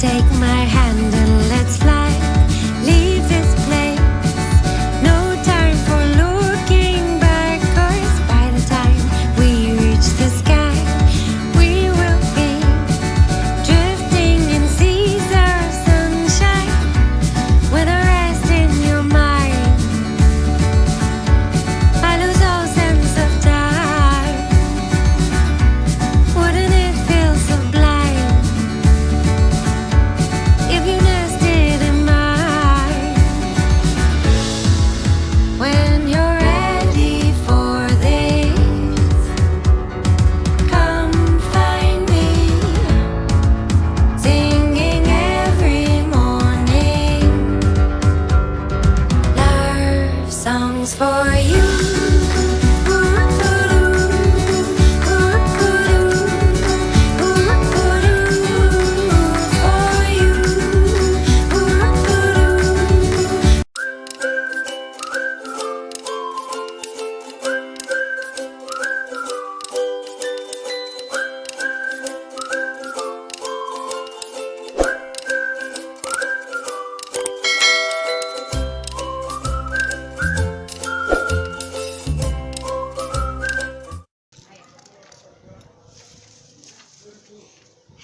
take my hand and let's fly. Leave this place. No time for looking back, 'cause by the time we reach the sky, we will be drifting in seas of sunshine with a rest in your mind. I lose all sense of time. Wouldn't it feel sublime if you nested in mine? When you're ready for this, come find me, singing every morning love songs for you.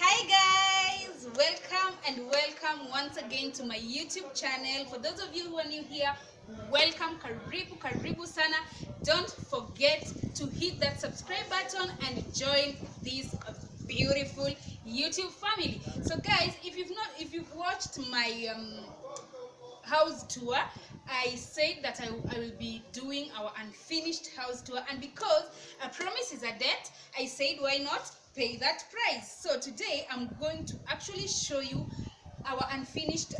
Hi guys, welcome and welcome once again to my YouTube channel. For those of you who are new here, welcome, karibu sana. Don't forget to hit that subscribe button and join this beautiful YouTube family. So guys, if you've watched my house tour, I said that I will be doing our unfinished house tour, and because a promise is a debt, I said why not pay that price. So today I'm going to actually show you our unfinished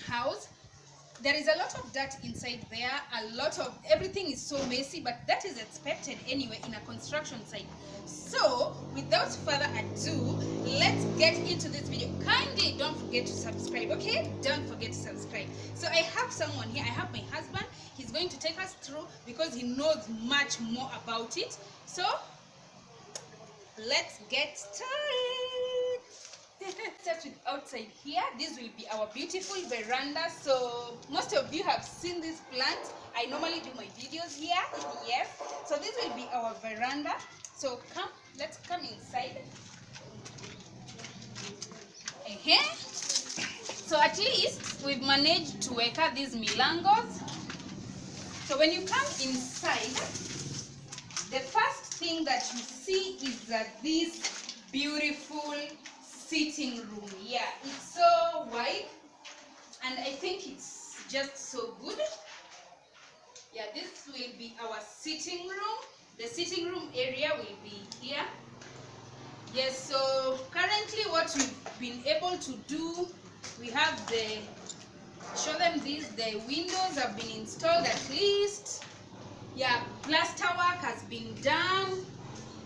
house. There is a lot of dirt inside there, everything is so messy, but that is expected anyway in a construction site. So without further ado, let's get into this video. Kindly don't forget to subscribe, okay? Don't forget to subscribe. So I have someone here, I have my husband. He's going to take us through because he knows much more about it. So let's get started. Start with outside here. This will be our beautiful veranda. So most of you have seen this plant. I normally do my videos here. Yes. So this will be our veranda. So let's come inside. So at least we've managed to work out these milangos. So when you come inside, the first thing that you see is that this beautiful sitting room. Yeah, it's so wide and I think it's just so good. Yeah, this will be our sitting room. The sitting room area will be here. Yes, so currently what we've been able to do, we have the windows have been installed at least. Yeah, plaster work has been done.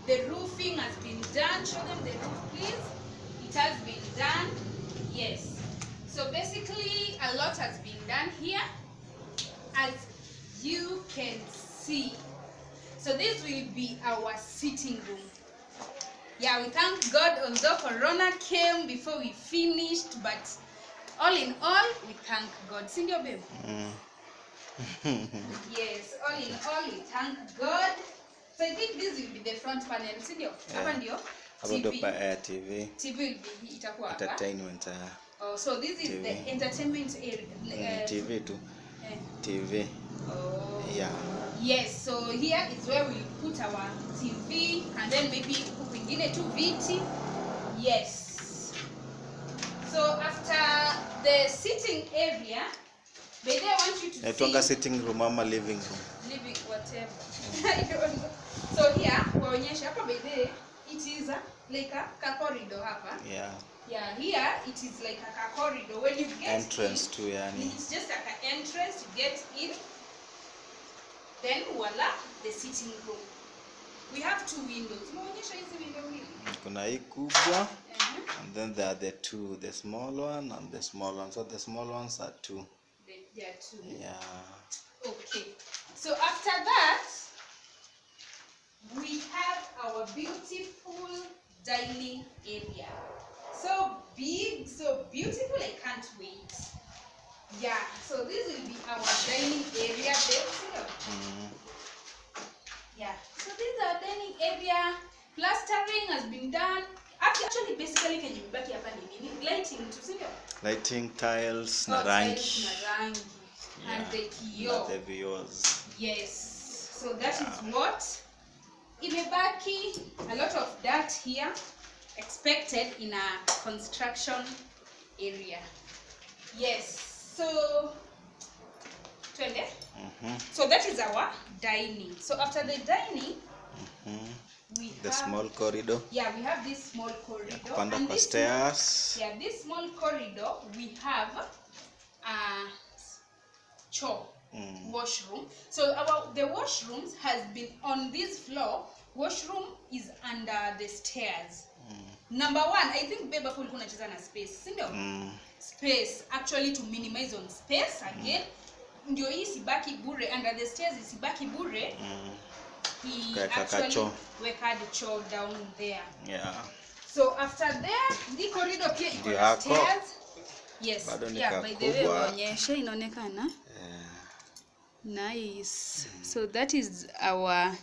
The roofing has been done. Show them the roof, please. It has been done. Yes. So basically, a lot has been done here, as you can see. So this will be our sitting room. Yeah, we thank God, although Corona came before we finished, but all in all, we thank God. Sindio, babe? Yes, all in all, we thank God. So I think this will be the front panel. Sindio? Yeah. TV will be itakuwa hapa. Entertainment. Oh, so this is TV. The entertainment area. TV too. TV. Oh. Yeah. Yes, so here is where we put our TV, and then maybe kwingine tu viti. Yes. So after the sitting area, but I want you to see sitting room ama living room. Living whatever. I don't know. So here, kuonyesha hapa by it is like a corridor hapa. Yeah. Yeah, here it is like a corridor. When you get entrance in, to yani. It's just like an entrance to get in. Then voila, the sitting room. We have two windows. Muonyesha hizi window mbili. Kuna hii kubwa. And then there are the two, the small one and the small one. So the small ones are two. There are two. Yeah. Okay. So after that, we have our beautiful dining area. So big looking so beautiful. I can't wait. Yeah, so this will be our dining area there. Yeah, so this is our dining area. Plastering has been done. Actually, basically, can you back hapa ni nini? Lighting tu, sio? Lighting, tiles, na Tiles rangi. na rangi. And the Na the viewers. Yes. So that is what imebaki. A lot of dirt here expected in a construction area. Yes. So twende. So that is our dining. So after the dining, we The have small corridor. Yeah, we have this small corridor. Panda And kwa this stairs. Yeah, this small corridor we have a washroom. So the washrooms has been on this floor. Washroom is under the stairs. Number one, I think babe hapo ulikuwa unacheza na space, si ndio? Space, actually to minimize on space again. Ndio hii sibaki bure, under the stairs isibaki bure. He actually weka the chore down there. Yeah. So after there, the corridor pia iko na stairs. Yes. Yeah, by the way onyesha inaonekana. Nice. So that is our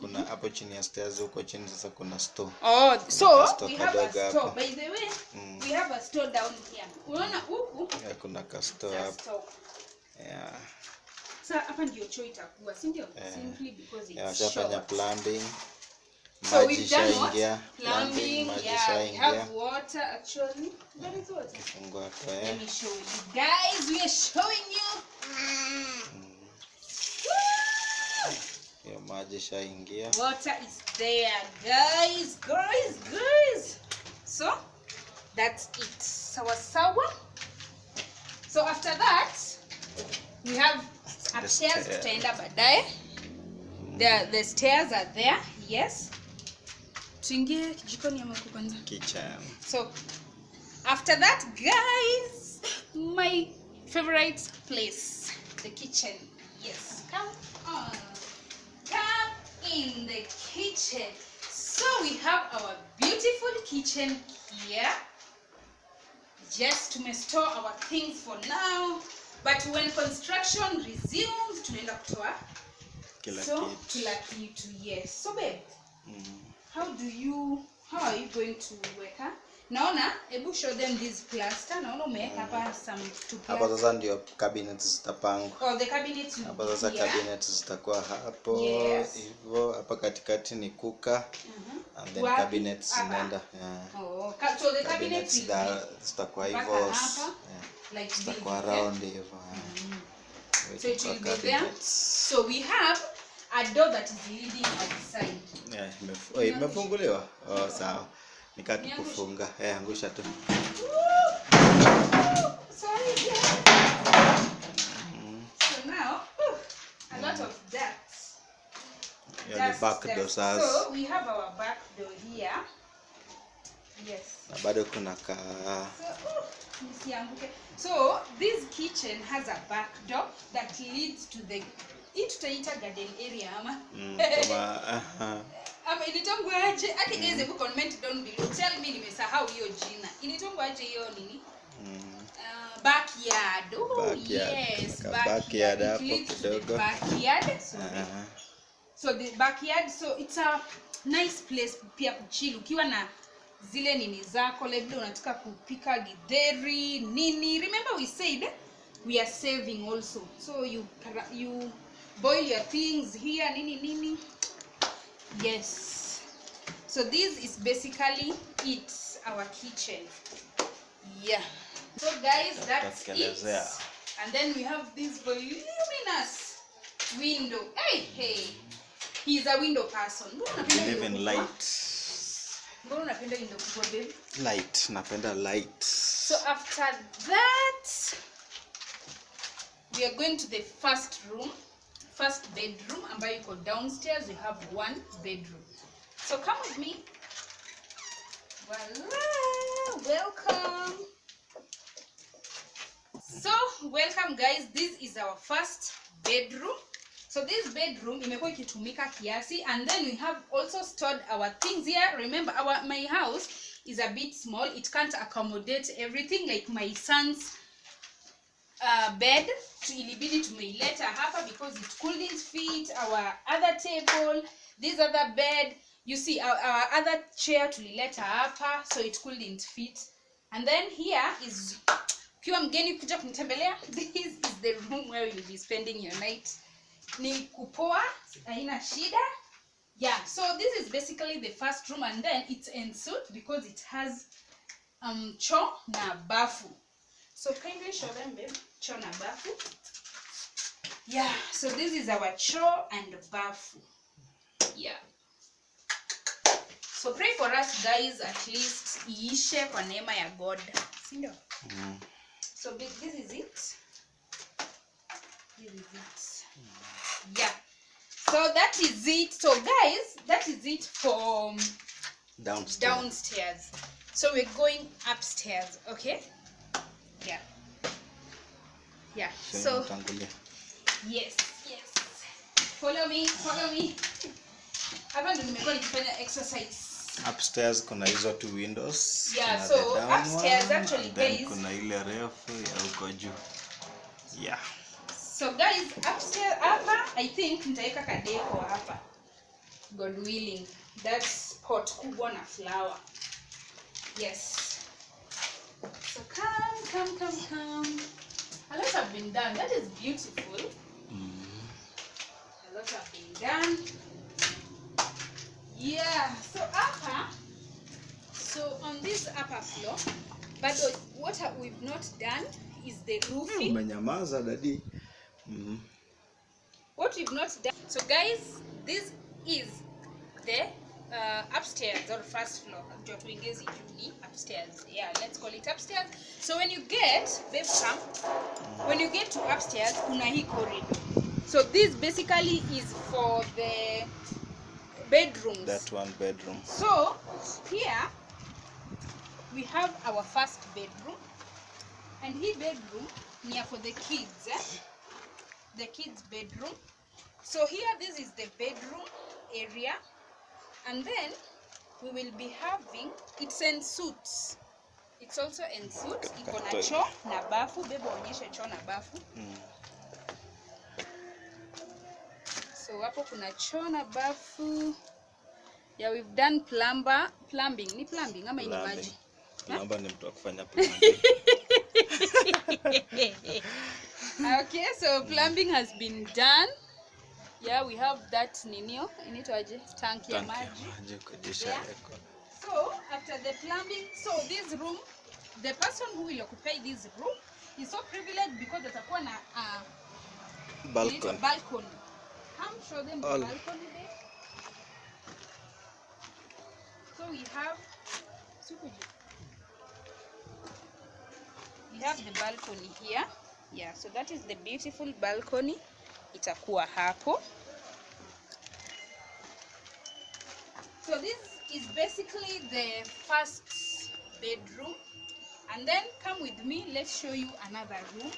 kuna hapo chini ya stairs, huko chini sasa kuna store. Oh, so we have a store. By the way, we have a store down here. Unaona huku? Kuna ka store hapo. Yeah. Sasa hapa ndio choo itakuwa, si ndio? Simply because it's short. Shafanya plumbing. So we've done what? Plumbing, yeah, we have water actually. That is water. Let me show you guys. We are showing you. Maji shaingia. Water is there, guys. So that's it. Sawa. So after that, we have upstairs. Tutaenda baadaye. The stairs are there. Yes. Tuingie jikoni ama kwanza? Kitchen. So after that, guys, my favorite place, the kitchen. Yes, come in the kitchen. So we have our beautiful kitchen here. Just to store our things for now, but when construction resumes, tunaenda kutoa kila kitu. Yes. So babe, how are you going to work? Naona, hebu show them this plaster. Naona umeweka hapa some to plaster. Hapa sasa ndio cabinets zitapangwa. Oh, the cabinets will hapa sasa cabinets zitakuwa hapo. Yes. Hivyo hapa katikati ni cooker. And then cabinets zinaenda. Oh, so the cabinets zitakuwa hivyo. Like this. Zitakuwa round hivyo. So it will be there. So we have a door that is leading outside. Yeah, imefunguliwa. Oh, sawa. Nikati kufunga. Angusha tu. Sorry. So now, a lot of that. The back door. So we have our back door here. Yes. Na bado kuna So this kitchen has a back door that leads to the tutaita garden area ama. Ilitongwa aje? Ati guys, hebu comment down below. Tell me nimesahau hiyo jina. Ilitongwa aje hiyo nini? Backyard. Oh yes, backyard hapo kidogo. Backyard. So the backyard, so it's a nice place pia kuchill ukiwa na zile nini zako, labda unataka kupika githeri nini. Remember we said we are saving also, so you boil your things here nini. Yes, so this is basically it, our kitchen. Yeah, so guys, that's it. And then we have this voluminous window. Hey, he's a window person. Believe in light. Light, napenda light. So after that, we are going to the first bedroom, ambayo iko downstairs. We have one bedroom. So come with me. Voila, welcome. So welcome guys, this is our first bedroom. So this bedroom imekuwa ikitumika kiasi, and then we have also stored our things here. Remember my house is a bit small. It can't accommodate everything. Like my son's bed, ilibidi tumeileta hapa because it couldn't fit. Our other table, this other bed, you see, our other chair tulileta hapa, so it couldn't fit. And then here is ukiwa mgeni kuja kunitembelea, this is the room where you'll be spending your night. Ni kupoa, haina shida. Yeah, so this is basically the first room, and then it's ensuite because it has choo na bafu. So kindly show them, babe, choo na bafu. Yeah, so this is our choo and bafu. Yeah. So pray for us, guys, at least iishe kwa neema ya God. Sindio? So this is it. This is it. Yeah. So that is it. So guys, that is it for downstairs. So we're going upstairs, okay? Yeah. Yeah. So yes. Follow me. Hapa ndo nimekuwa nikifanya exercise. Upstairs kuna hizo 2 windows. Yeah, so upstairs actually guys, kuna ile refu ya huko juu. Yeah. So guys, upstairs hapa I think nitaweka kadeko hapa. God willing. That's pot kubwa na flower. Yes. So come. A lot have been done. That is beautiful. A lot have been done. Yeah. So on this upper floor, but what we've not done is the roofing. Umenyamaza daddy. What we've not done. So guys, this is the upstairs or first floor. Upstairs. Yeah, let's call it upstairs. So when you get, babe, come. When you get to upstairs, kuna hii corridor. So this basically is for the bedrooms. That one bedroom. So here we have our first bedroom, and his bedroom near for the kids. The kids' bedroom. So here this is the bedroom area, and then we will be having, it's ensuite. It's also ensuite. Iko na choo na bafu. Bebo onyeshe choo na bafu. So hapo kuna choo na bafu. Yeah, we've done plumbing. Ni plumbing ama ni maji? Plumber ni mtu akufanya plumbing. Okay, so plumbing has been done. Yeah, we have that ninio. Inaitwaje? Tank ya maji. Yeah. So after the plumbing, so this room, the person who will occupy this room is so privileged because atakuwa na balcony. Come show them the balcony there. So we have the balcony here. Yeah, so that is the beautiful balcony. Itakuwa hapo. So this is basically the first bedroom, and then come with me, let's show you another room.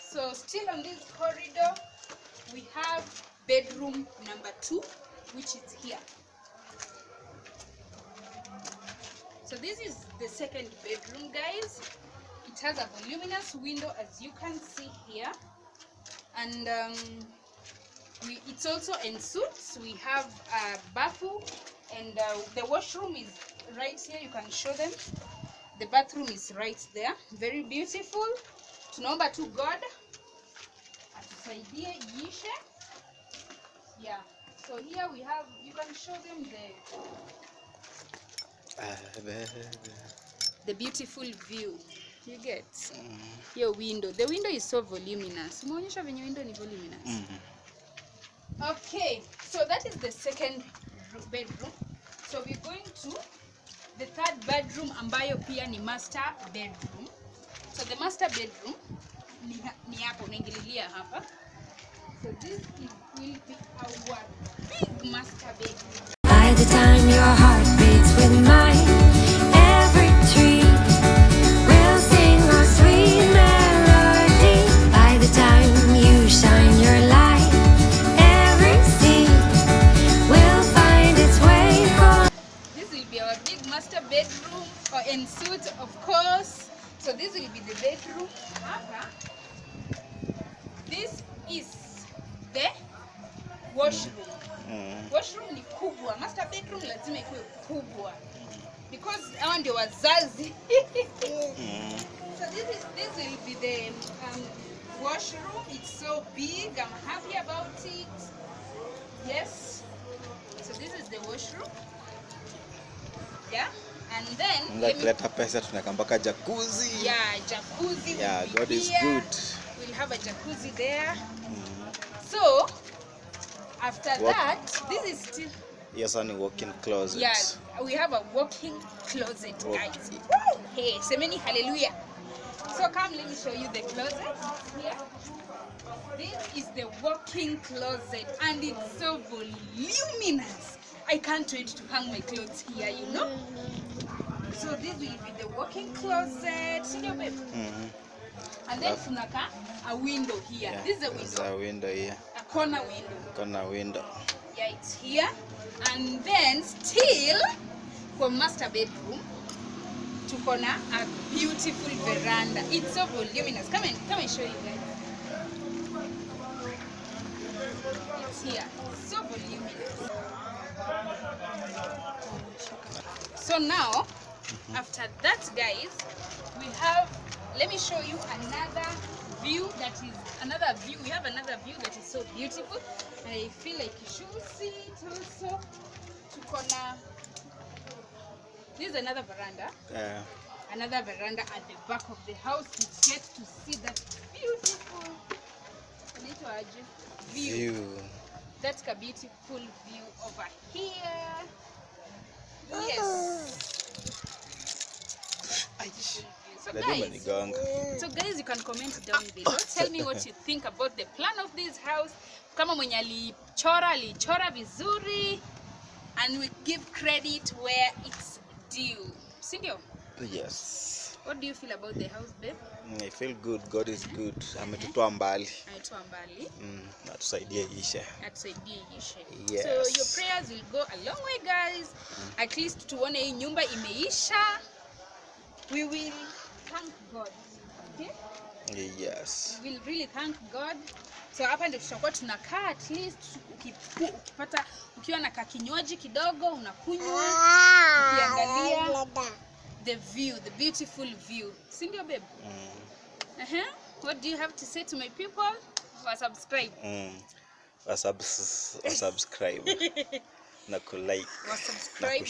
So still on this corridor we have bedroom number 2, which is here. So this is the second bedroom, guys. It has a voluminous window, as you can see here, and it's also ensuite. We have a bathroom, and the washroom is right here. You can show them. The bathroom is right there. Very beautiful. Tunaomba tu God atusaidie iishe. Yeah. So here we have, you can show them the beautiful view. You get your window. The window is so voluminous. Umeonyesha venye window ni voluminous. Okay, so that is the second bedroom. So we're going to the third bedroom, ambayo pia ni master bedroom. So the master bedroom ni hapo, unaingililia hapa. So this will be our big master bedroom. By the time your heart beats with mine, every tree will sing a sweet melody. By the time you shine your light, every sea will find its way be our big master bedroom or ensuite, of course. So this will be the bedroom. This is the washroom. Washroom ni kubwa. Master bedroom lazima ikuwe kubwa. Because hawa ndio wazazi. So this will be the washroom. It's so big. I'm happy about it. Yes. So this is the washroom. Yeah. And then Leta pesa tunakambaka jacuzzi. Yeah, jacuzzi. Yeah, God is good. We'll have a jacuzzi there. So after that, this is still only walk-in closet. Yeah, we have a walk-in closet, guys. Hey, semeni hallelujah. So come, let me show you the closet here. This is the walk-in closet and it's so voluminous. I can't wait to hang my clothes here, you know. So this will be the walk-in closet. See your babe? And then tunaka a window here. Yeah, this is a window. There's a window here. A corner window. Corner window. Yeah, it's here. And then still for master bedroom, tuko na a beautiful veranda. It's so voluminous. Come and show you guys. It's here. It's so voluminous. So now, after that, guys, we have. Let me show you another view. We have another view that is so beautiful. I feel like you should see it also. This is another veranda. Another veranda at the back of the house. It's yet to see that beautiful view. That's a beautiful view over here. Yes. So guys, you can comment down below. Tell me what you think about the plan of this house. Kama mwenye alichora vizuri, and we give credit where it's due. Sindio? Yes. What do you feel about the house, babe? I feel good. God is good. Ametutoa mbali. Atusaidie ishe. Yes. So your prayers will go a long way, guys. At least tuone hii nyumba imeisha. We will thank God. Okay? Yes. We will really thank God. So hapa ndio tutakuwa tunakaa, at least ukipata ukiwa na kakinywaji kidogo unakunywa ukiangalia the view, the beautiful view. Si ndio babe? What do you have to say to my people? Subscribe. Subscribe. Na kulike. Subscribe,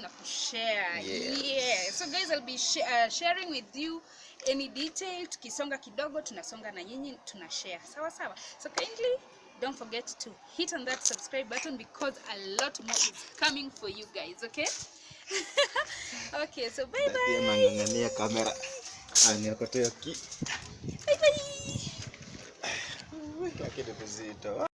na kushare. Yeah. So guys, I'll be sharing with you any detail. Tukisonga kidogo tunasonga na nyinyi tunashare. Sawa. So kindly don't forget to hit on that subscribe button because a lot more is coming for you guys, okay? Okay, so bye bye. Mangangania kamera. Aniokotea ki. Bye bye. Kitu kizito.